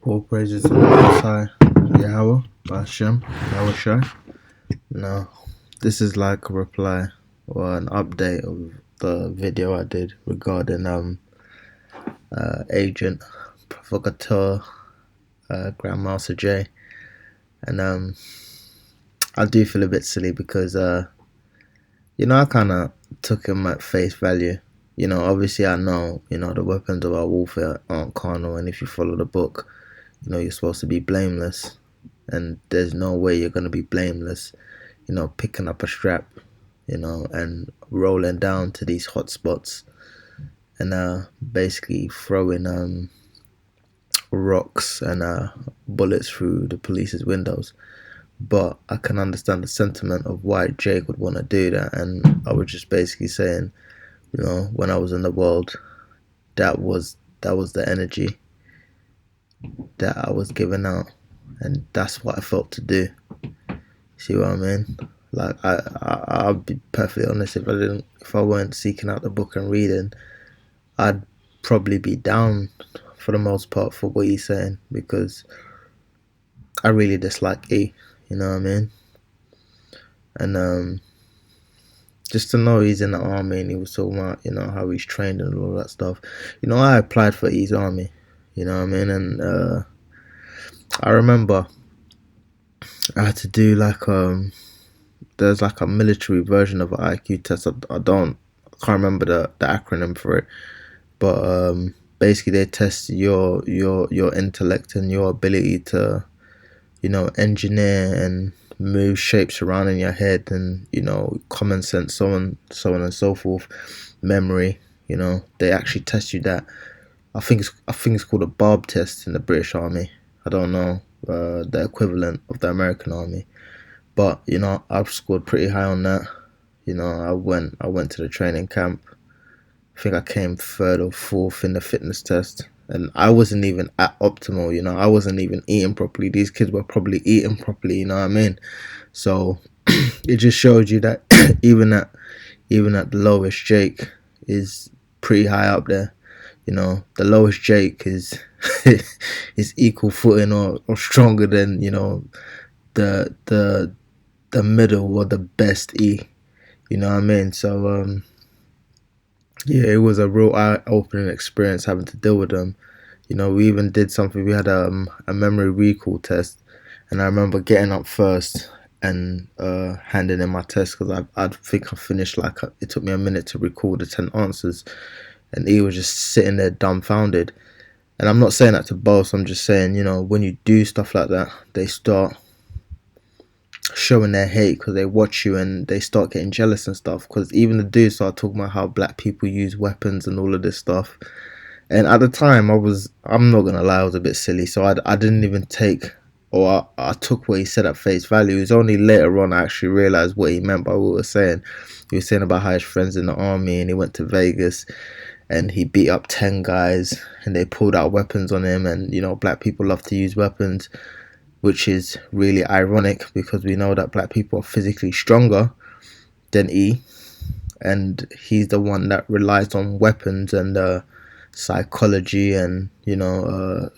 All praises to the Most High, Yahweh, Bashem, Yahushai. Now, this is like a reply or an update of the video I did regarding agent provocateur Grandmaster J, and I do feel a bit silly because I kind of took him at face value. Obviously I know the weapons of our warfare aren't carnal, and if you follow the book, you're supposed to be blameless, and there's no way you're going to be blameless, picking up a strap, and rolling down to these hot spots and basically throwing rocks and bullets through the police's windows. But I can understand the sentiment of why Jake would want to do that, and I was just basically saying, when I was in the world, that was the energy that I was giving out, and that's what I felt to do. See what I mean? Like I'll be perfectly honest. If I weren't seeking out the book and reading, I'd probably be down for the most part for what he's saying, because I really dislike E. You know what I mean? And just to know he's in the army and he was talking about how he's trained and all that stuff. I applied for E's army. You know what I mean? And I remember I had to do there's like a military version of an IQ test. I can't remember the acronym for it, but basically they test your intellect and your ability to engineer and move shapes around in your head, and common sense, so on and so forth, memory. They actually test you that. I think it's called a barb test in the British Army. I don't know the equivalent of the American Army, but I've scored pretty high on that. I went to the training camp. I think I came third or fourth in the fitness test, and I wasn't even at optimal. I wasn't even eating properly. These kids were probably eating properly. You know what I mean? So it just showed you that even at the lowest, Jake is pretty high up there. The lowest Jake is is equal footing or stronger than the middle or the best E. You know what I mean? So yeah, it was a real eye-opening experience having to deal with them. We even did something. We had a memory recall test, and I remember getting up first and handing in my test, because I think I finished it took me a minute to recall the 10 answers, and he was just sitting there dumbfounded. And I'm not saying that to boast. I'm just saying, when you do stuff like that, they start showing their hate because they watch you and they start getting jealous and stuff. Because even the dudes start talking about how black people use weapons and all of this stuff. And at the time, I'm not gonna lie, I was a bit silly. So I didn't even take, or I took what he said at face value. It was only later on I actually realized what he meant by what he was saying. He was saying about how his friends in the army, and he went to Vegas and he beat up 10 guys and they pulled out weapons on him. And black people love to use weapons, which is really ironic because we know that black people are physically stronger than E, and he's the one that relies on weapons and psychology and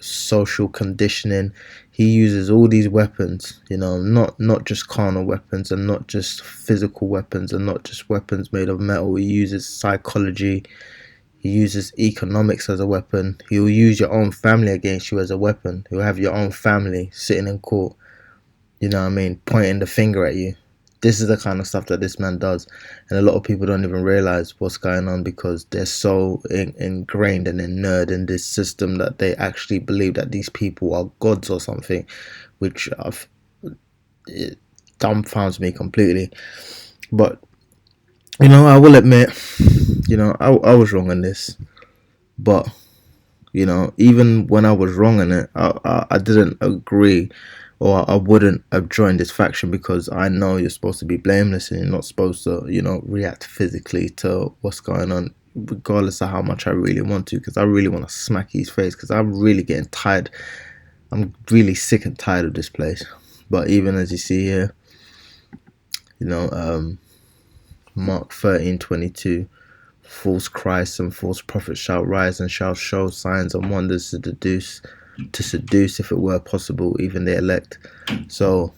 social conditioning. He uses all these weapons, not just carnal weapons, and not just physical weapons, and not just weapons made of metal. He uses psychology. He uses economics as a weapon. He'll use your own family against you as a weapon. He'll have your own family sitting in court, pointing the finger at you. This is the kind of stuff that this man does. And a lot of people don't even realize what's going on because they're so ingrained and inured in this system that they actually believe that these people are gods or something, which it dumbfounds me completely. But I will admit, I was wrong on this. But even when I was wrong on it, I didn't agree, or I wouldn't have joined this faction, because I know you're supposed to be blameless and you're not supposed to react physically to what's going on, regardless of how much I really want to, because I really want to smack his face, because I'm really getting tired. I'm really sick and tired of this place. But even as you see here, Mark 13:22, false Christs and false prophets shall rise and shall show signs and wonders to deduce to seduce, if it were possible, even the elect. So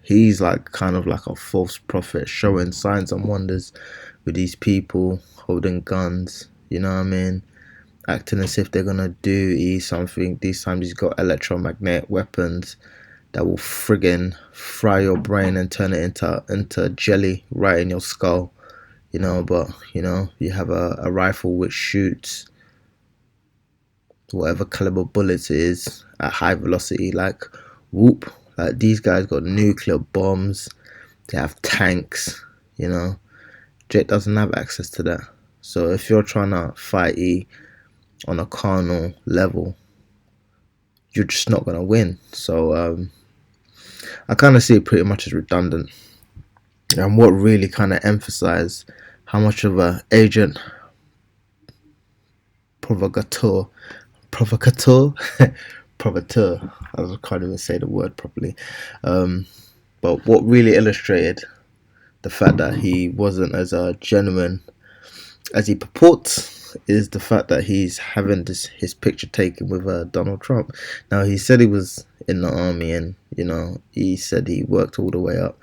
he's like kind of like a false prophet, showing signs and wonders with these people holding guns, you know what I mean, acting as if they're gonna do something. These times he's got electromagnetic weapons that will friggin' fry your brain and turn it into jelly right in your skull, you know. But you know, you have a rifle which shoots whatever caliber bullets it is at high velocity, like whoop. Like these guys got nuclear bombs, they have tanks, you know. Jake doesn't have access to that. So if you're trying to fight E on a carnal level, you're just not gonna win. So I kind of see it pretty much as redundant. And what really kind of emphasized how much of a agent provocateur, provocateur, provocateur. I can't even say the word properly. But what really illustrated the fact that he wasn't as genuine as he purports is the fact that he's having his picture taken with Donald Trump. Now he said he was in the army, and you know he said he worked all the way up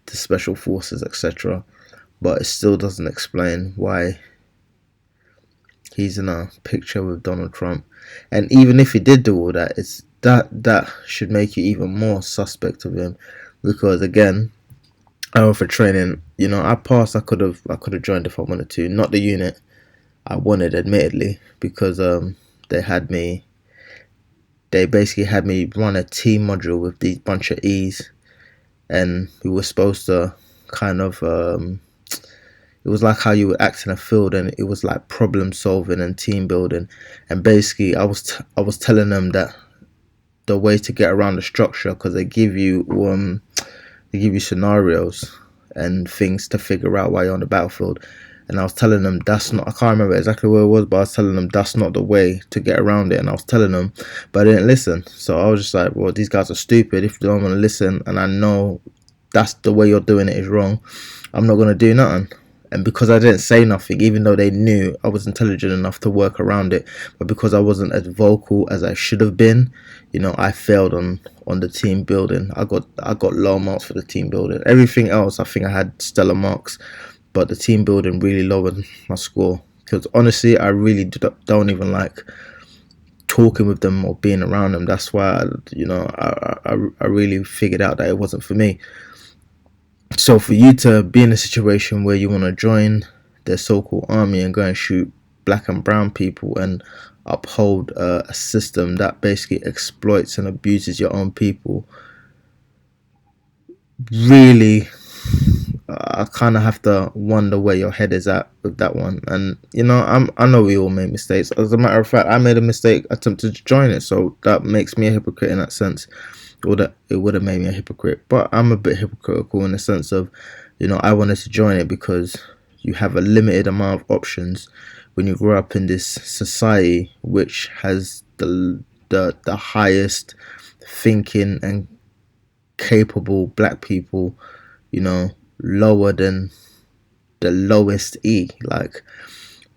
to special forces, etc. But it still doesn't explain why he's in a picture with Donald Trump. And even if he did do all that, it's that should make you even more suspect of him, because again, for training, you know, I passed. I could have joined if I wanted to. Not the unit I wanted, admittedly, because they had me. They basically had me run a team module with these bunch of E's, and we were supposed to kind of. It was like how you would act in a field, and it was like problem solving and team building. And basically, I was telling them that the way to get around the structure, because they give you scenarios and things to figure out while you're on the battlefield. And I was telling them that's not, I can't remember exactly what it was, but I was telling them that's not the way to get around it. And I was telling them, but I didn't listen. So I was just like, well, these guys are stupid if they don't want to listen. And I know that's the way you're doing it is wrong. I'm not going to do nothing. And because I didn't say nothing, even though they knew I was intelligent enough to work around it, but because I wasn't as vocal as I should have been, you know, I failed on the team building. I got low marks for the team building. Everything else, I think I had stellar marks, but the team building really lowered my score. Because honestly, I really don't even like talking with them or being around them. That's why I really figured out that it wasn't for me. So for you to be in a situation where you want to join their so-called army and go and shoot black and brown people and uphold a system that basically exploits and abuses your own people, really, I kind of have to wonder where your head is at with that one. And you know, I know we all make mistakes. As a matter of fact, I made a mistake attempted to join it, so that makes me a hypocrite in that sense. Or that it would have made me a hypocrite. But I'm a bit hypocritical in the sense of, you know, I wanted to join it because you have a limited amount of options when you grow up in this society which has the highest thinking and capable black people, you know, lower than the lowest E. Like,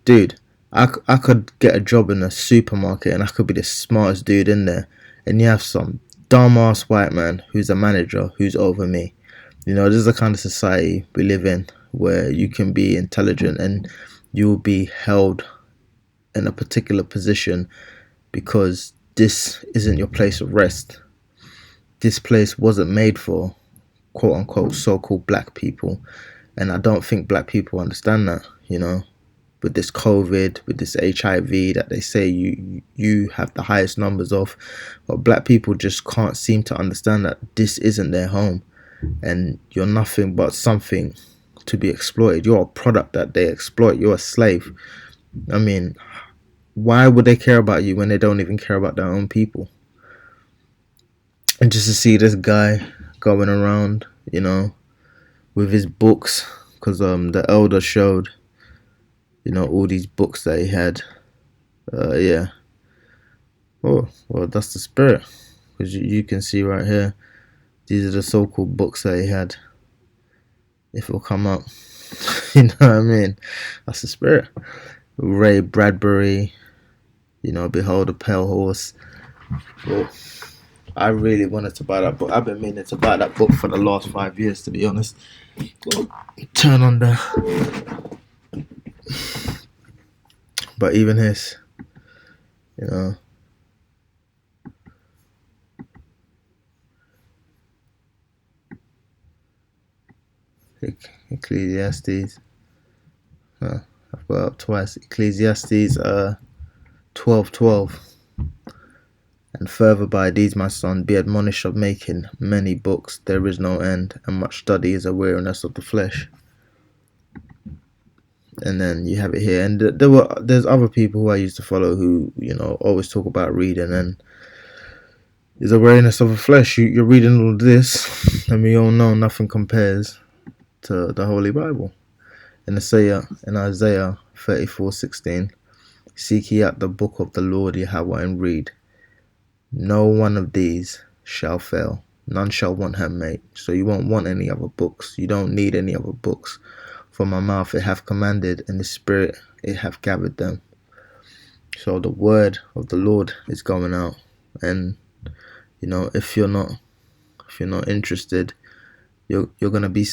dude, I could get a job in a supermarket and I could be the smartest dude in there, and you have some dumbass white man who's a manager who's over me. You know, this is the kind of society we live in where you can be intelligent and you'll be held in a particular position because this isn't your place of rest. This place wasn't made for quote unquote so-called black people, and I don't think black people understand that, you know. With this COVID, with this HIV that they say you have the highest numbers of, but black people just can't seem to understand that this isn't their home, and you're nothing but something to be exploited. You're a product that they exploit. You're a slave. I mean, why would they care about you when they don't even care about their own people? And just to see this guy going around, you know, with his books, because the elder showed, you know, all these books that he had. Yeah. Oh, well, that's the spirit. Because you can see right here, these are the so-called books that he had. If it'll come up. You know what I mean? That's the spirit. Ray Bradbury, you know, Behold a Pale Horse. Well, I really wanted to buy that book. I've been meaning to buy that book for the last 5 years, to be honest. Turn on the. But even his, you know, Ecclesiastes. I've got up twice. Ecclesiastes 12:12. And further by these, my son, be admonished of making many books. There is no end, and much study is a weariness of the flesh. And then you have it here, and there's other people who I used to follow who always talk about reading, and is a weariness of the flesh. You're reading all this, and we all know nothing compares to the Holy Bible. In Isaiah 34:16, seek ye out the book of the Lord Yahweh and read. No one of these shall fail. None shall want her mate. So you won't want any other books. You don't need any other books. From my mouth it hath commanded, and the Spirit it hath gathered them. So the word of the Lord is going out, and if you're not interested, you're gonna be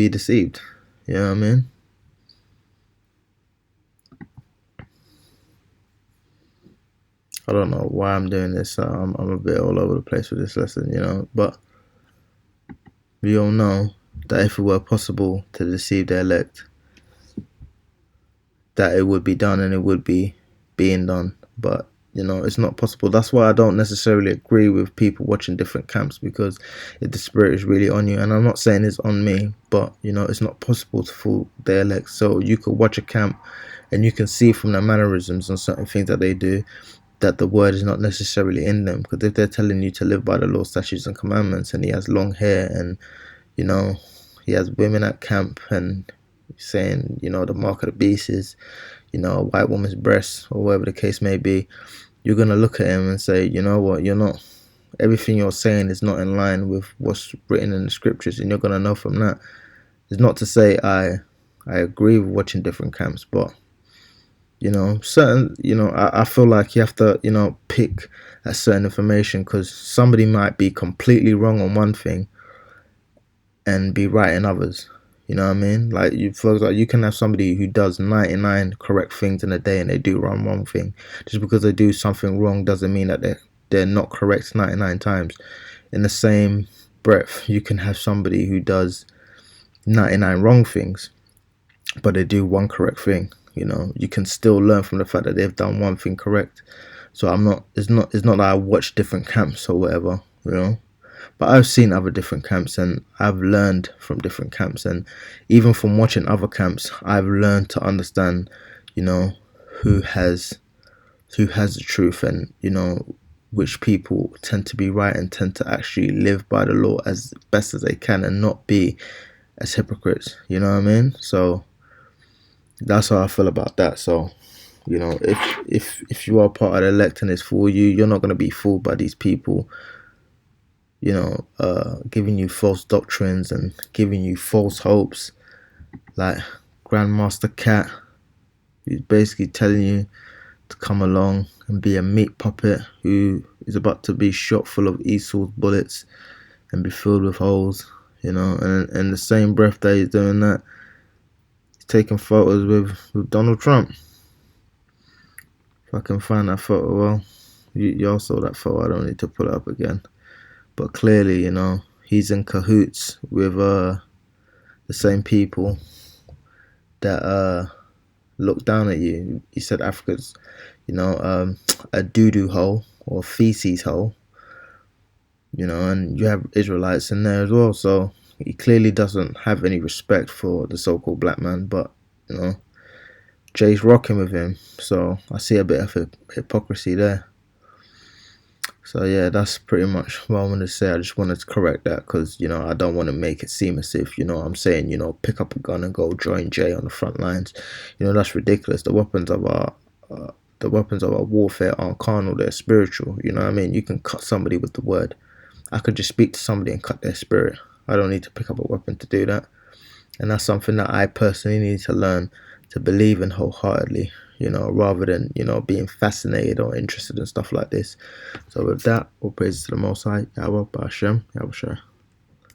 deceived. You know what I mean? I don't know why I'm doing this. I'm a bit all over the place with this lesson, but we all know that if it were possible to deceive the elect, that it would be done, and it would be being done. But it's not possible. That's why I don't necessarily agree with people watching different camps, because if the Spirit is really on you, and I'm not saying it's on me, but it's not possible to fool the elect. So you could watch a camp and you can see from their mannerisms and certain things that they do that the word is not necessarily in them. Because if they're telling you to live by the law, statutes and commandments, and he has long hair, and he has women at camp, and saying the mark of the beast is a white woman's breast, or whatever the case may be, you're going to look at him and say, you know what, everything you're saying is not in line with what's written in the scriptures, and you're going to know from that. It's not to say I agree with watching different camps, but I feel like you have to pick a certain information, because somebody might be completely wrong on one thing and be right in others. You know what I mean? Like, for example, you can have somebody who does 99 correct things in a day, and they do one thing. Just because they do something wrong doesn't mean that they're not correct 99 times. In the same breath, you can have somebody who does 99 wrong things, but they do one correct thing. You can still learn from the fact that they've done one thing correct. So it's not that I watch different camps or whatever, but I've seen other different camps, and I've learned from different camps, and even from watching other camps, I've learned to understand, who has the truth, and which people tend to be right and tend to actually live by the law as best as they can, and not be as hypocrites. You know what I mean? So that's how I feel about that. So if you are part of the elect and it's for you, you're not going to be fooled by these people giving you false doctrines and giving you false hopes, like Grandmaster Cat, who's basically telling you to come along and be a meat puppet who is about to be shot full of Esau's bullets and be filled with holes, and in the same breath that he's doing that, he's taking photos with Donald Trump. If I can find that photo, well, y'all saw that photo, I don't need to put it up again. But clearly, he's in cahoots with the same people that look down at you. He said Africa's, a doo-doo hole, or feces hole, and you have Israelites in there as well. So he clearly doesn't have any respect for the so-called black man, but, Jay's rocking with him. So I see a bit of hypocrisy there. So yeah, that's pretty much what I wanted to say. I just wanted to correct that, because I don't want to make it seem as if I'm saying pick up a gun and go join Jay on the front lines. That's ridiculous. The weapons of our warfare aren't carnal; they're spiritual. You know what I mean? You can cut somebody with the word. I could just speak to somebody and cut their spirit. I don't need to pick up a weapon to do that, and that's something that I personally need to learn to believe in wholeheartedly. rather than, being fascinated or interested in stuff like this. So with that, all praises to the Most High, Yahweh, Ba'ashem, Yahweh Shai.